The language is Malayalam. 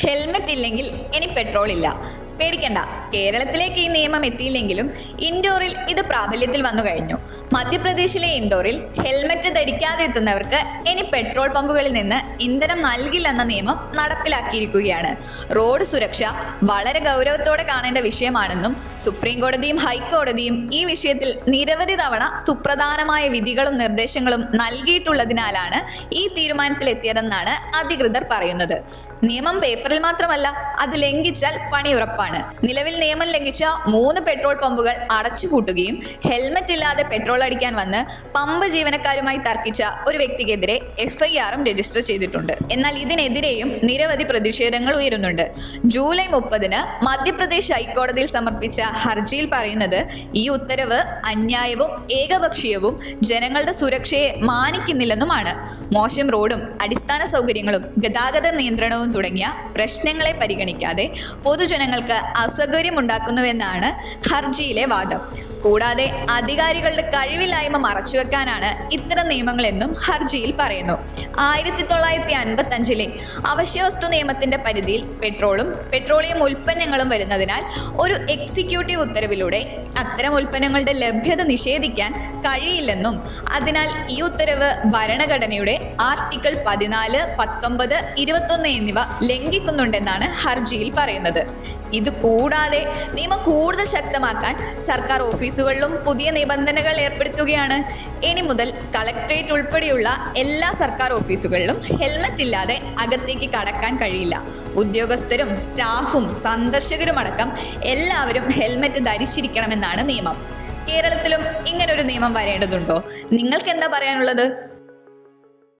ഹെൽമെറ്റ് ഇല്ലെങ്കിൽ ഇനി പെട്രോൾ ഇല്ല. പേടിക്കണ്ട, കേരളത്തിലേക്ക് ഈ നിയമം എത്തിയില്ലെങ്കിലും ഇൻഡോറിൽ ഇത് പ്രാബല്യത്തിൽ വന്നു കഴിഞ്ഞു. മധ്യപ്രദേശിലെ ഇൻഡോറിൽ ഹെൽമെറ്റ് ധരിക്കാതെ എത്തുന്നവർക്ക് ഇനി പെട്രോൾ പമ്പുകളിൽ നിന്ന് ഇന്ധനം നൽകില്ലെന്ന നിയമം നടപ്പിലാക്കിയിരിക്കുകയാണ്. റോഡ് സുരക്ഷ വളരെ ഗൗരവത്തോടെ കാണേണ്ട വിഷയമാണെന്നും സുപ്രീം കോടതിയും ഹൈക്കോടതിയും ഈ വിഷയത്തിൽ നിരവധി തവണ സുപ്രധാനമായ വിധികളും നിർദ്ദേശങ്ങളും നൽകിയിട്ടുള്ളതിനാലാണ് ഈ തീരുമാനത്തിലെത്തിയതെന്നാണ് അധികൃതർ പറയുന്നത്. നിയമം പേപ്പറിൽ മാത്രമല്ല, അത് ലംഘിച്ചാൽ പണി ഉറപ്പാണ്. നിലവിൽ നിയമം ലംഘിച്ച 3 പെട്രോൾ പമ്പുകൾ അടച്ചുപൂട്ടുകയും ഹെൽമറ്റ് ഇല്ലാതെ പെട്രോൾ അടിക്കാൻ വന്ന് പമ്പ് ജീവനക്കാരുമായി തർക്കിച്ച ഒരു വ്യക്തിക്കെതിരെ FIR രജിസ്റ്റർ ചെയ്തിട്ടുണ്ട്. എന്നാൽ ഇതിനെതിരെയും നിരവധി പ്രതിഷേധങ്ങൾ ഉയരുന്നുണ്ട്. ജൂലൈ 30 മധ്യപ്രദേശ് ഹൈക്കോടതിയിൽ സമർപ്പിച്ച ഹർജിയിൽ പറയുന്നത് ഈ ഉത്തരവ് അന്യായവും ഏകപക്ഷീയവും ജനങ്ങളുടെ സുരക്ഷയെ മാനിക്കുന്നില്ലെന്നുമാണ്. മോശം റോഡും അടിസ്ഥാന സൗകര്യങ്ങളും ഗതാഗത നിയന്ത്രണവും തുടങ്ങിയ പ്രശ്നങ്ങളെ പരിഗണിക്കാതെ പൊതുജനങ്ങൾക്ക് അസൗകര്യമുണ്ടാക്കുന്നുവെന്നാണ് ഹർജിയിലെ വാദം. കൂടാതെ അധികാരികളുടെ കഴിവില്ലായ്മ മറച്ചുവെക്കാനാണ് ഇത്തരം നിയമങ്ങളെന്നും ഹർജിയിൽ പറയുന്നു. 1955 അവശ്യവസ്തു നിയമത്തിന്റെ പരിധിയിൽ പെട്രോളും പെട്രോളിയം ഉൽപ്പന്നങ്ങളും വരുന്നതിനാൽ ഒരു എക്സിക്യൂട്ടീവ് ഉത്തരവിലൂടെ അത്തരം ഉൽപ്പന്നങ്ങളുടെ ലഭ്യത നിഷേധിക്കാൻ കഴിയില്ലെന്നും അതിനാൽ ഈ ഉത്തരവ് ഭരണഘടനയുടെ ആർട്ടിക്കിൾ 14, 19, 21 എന്നിവ ലംഘിക്കുന്നുണ്ടെന്നാണ് ഹർജിയിൽ പറയുന്നത്. ഇത് കൂടാതെ നിയമം കൂടുതൽ ശക്തമാക്കാൻ സർക്കാർ ഓഫീസുകളിലും പുതിയ നിബന്ധനകൾ ഏർപ്പെടുത്തുകയാണ്. ഇനി മുതൽ കളക്ടറേറ്റ് ഉൾപ്പെടെയുള്ള എല്ലാ സർക്കാർ ഓഫീസുകളിലും ഹെൽമറ്റ് ഇല്ലാതെ അകത്തേക്ക് കടക്കാൻ കഴിയില്ല. ഉദ്യോഗസ്ഥരും സ്റ്റാഫും സന്ദർശകരുമടക്കം എല്ലാവരും ഹെൽമറ്റ് ധരിച്ചിരിക്കണമെന്നാണ് നിയമം. കേരളത്തിലും ഇങ്ങനൊരു നിയമം വരേണ്ടതുണ്ടോ? നിങ്ങൾക്ക് എന്താ പറയാനുള്ളത്?